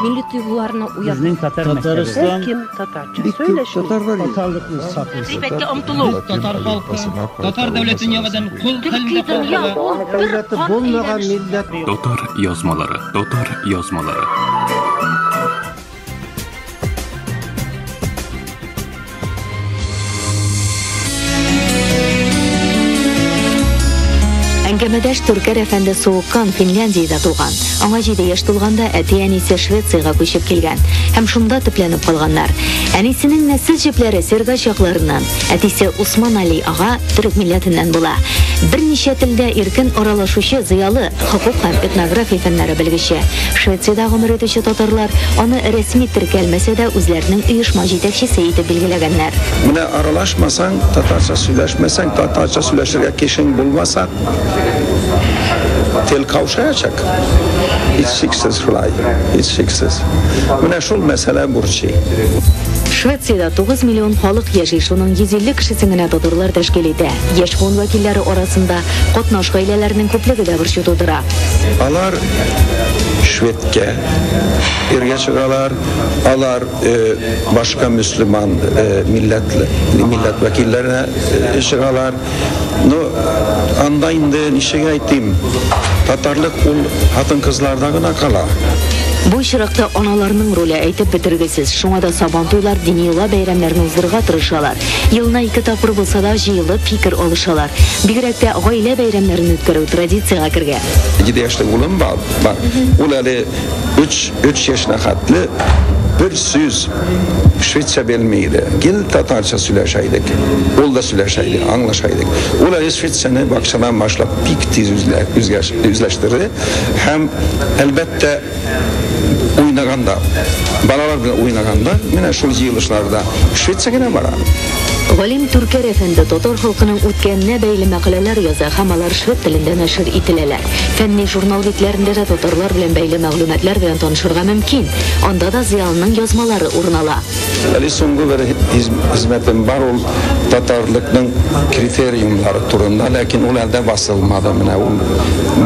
Milli duygularına uyan. Bizning Tatariston Kim Tatarca söyleşin. Tatarlıkны saqlayır. G'iybatga umtuluv. Tatar halkı, Tatar devletini yavadan kul kalında kaldı. Devleti bo'lmagan millat. Tatar yazmaları, Tatar yazmaları. Әңгәмәдәш Түркәр әфәнде Соğukkan Финляндиядә туган. Аңа 7 яшь тулганда әти әнисе Швециягә күчеп килгән һәм шунда төпләнеп калганнар. Әнисенең нәсел җепләре Сергаш якларыннан, әтисе Усман Али ага төрек милләтеннән була. Берничә телдә иркен аралашучы зыялы, хукук һәм этнография фәннәре белгече. Швециядә гомер итүче татарлар аны рәсми теркәлмәсә дә үзләренең оешма җитәкчесе итеп билгеләгәннәр. Менә аралашмасаң, татарча сөйләшмәсәң, татарча сөйләшергә кешең булмаса, tel kavşayacak. Hiç şiksiz şulay, hiç şiksiz. Менә шул мәсьәлә бурчы. Швециядә 9 миллион халык яши, шуның 150 кешесен генә татарлар тәшкил итә. Яшь буын вәкилләре арасында катнаш гаиләләрнең күплеге дә борчу тудыра. Алар Шведкә иргә чыгалар, алар башка мөселман милләт вәкилләренә чыгалар. Анда инде ничек әйтим, татарлык ул хатын-кызларда гына кала. Бу очракта аналарның роле әйтеп бетергесез. Шуңа да сабан туйлар, дини йола бәйрәмнәрен уздырырга тырышалар. Елына 2 тапкыр булса да җыелып фикер алышалар. Бигрәк тә гаилә бәйрәмнәрен үткәрү традициягә кергән. 7 яшьлек улым бар. Ул әле 3 яшенә хәтле bir söz Şveççe bilmeydi. Gel Tatarca söyleşeydik. Ol da söyleşeydik, anlaşaydık. Ola Şveççe'ni bakışadan başlayıp pek tez üzleştirdi. Hem elbette oynaganda, balalarla oynaganda, yine şu yılışlarda Şveççe gene var. Галим Түркәр әфәнде татар халкының үткәненә бәйле мәкаләләр яза һәм алар швед телендә нәшер ителәләр. Фәнни журнал битләрендә дә татарлар белән бәйле мәгълүматлар белән танышырга мөмкин. Анда да зыялының язмалары урын ала. Әле соңгы бер хезмәтем бар ул татарлыкның критериумлары турында, ләкин ул әлдә басылмады. Менә ул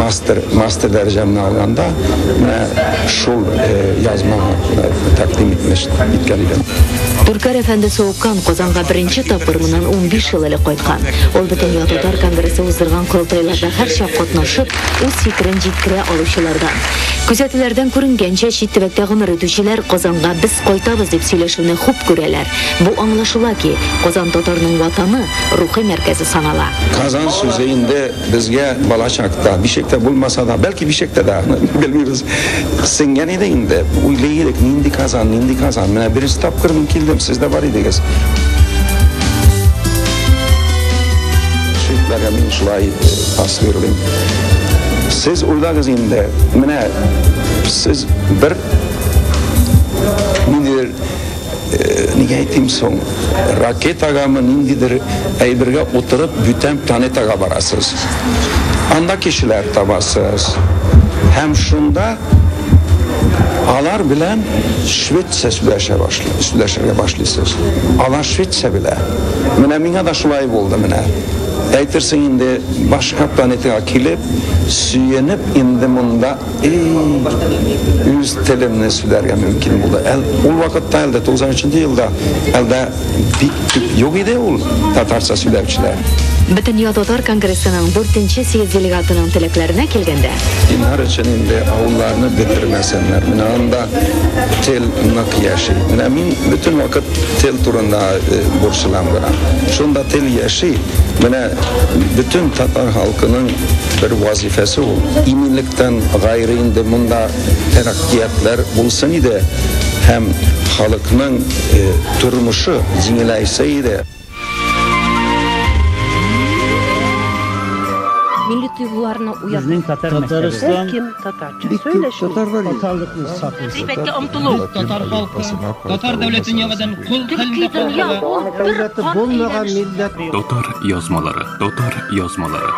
мастер дәрәҗәмне алганда, менә шул язманы тәкъдим иткән идем. Түркәр әфәнде Соğukkan Казанга беренче тапкыр моннан 15 ел элек кайткан. Ул бөтен татар конгрессы уздырган кылтайларда һәр чак катнашып, үз фикерен җиткерә алучылардан. Күзәтүләрдән күренгәнчә чит төбәктә гомер итүчеләр Казанга без кайтабыз дип сөйләшүне хуп күрәләр. Бу аңлашыла ки, Казан татарның ватаны, рухи мәркәзе санала. Казан сүзе инде безгә балачакта, бишектә булмаса да, бәлки бишектә дә, белмибез. Сиңгән иде инде. Уйлыйдык, нинди Казан. Менә беренче тапкыр килдем, siz de var idiniz. Şehitlərə min şulay asırlayım. Siz uydağız indi, mənə siz bir nindidir, niyə ettim son, raketağa mı nindidir, əybirgə oturup bütün planetağa barasız. Anda kişilər tabasız. Hem şunda alar bilen Şveççe söyləşərə başlayırsınız. Alar Şveççe bile. Mənə minə da şulay oldu mənə. Aytırsın indi başka planetə kilib, süyenip indi bunda üz telimini söylərə mümkün buldu. O vaxtda elde 93-cü yılda elde yok idi ol Tatarca söyləvçilər. Бөтен татар конгрессының 4-нче съезд делегатының теләкләренә килгәндә. Dinler için indi avullarını bitirmesenler. Mine anda tel nak yaşı. Mine bütün vakit tel turunda borçlandıran. Şunda tel yaşı. Mine bütün Tatar halkının bir vazifesi ol. İminlikten gayrı indi bunda terakkiyatlar bulsun idi. Hem halkının turmuşu zinileyse idi. Milli duygularına uyan. Bizning Tatariston Kim Tatarca söyleşin. Tatarlıkны saqlayır. G'iybatga umtuluv. Tatar halkı, Tatar devletini yavadan kul kalında kaldı. Devleti bo'lmagan millat. Tatar yazmaları, Tatar yazmaları.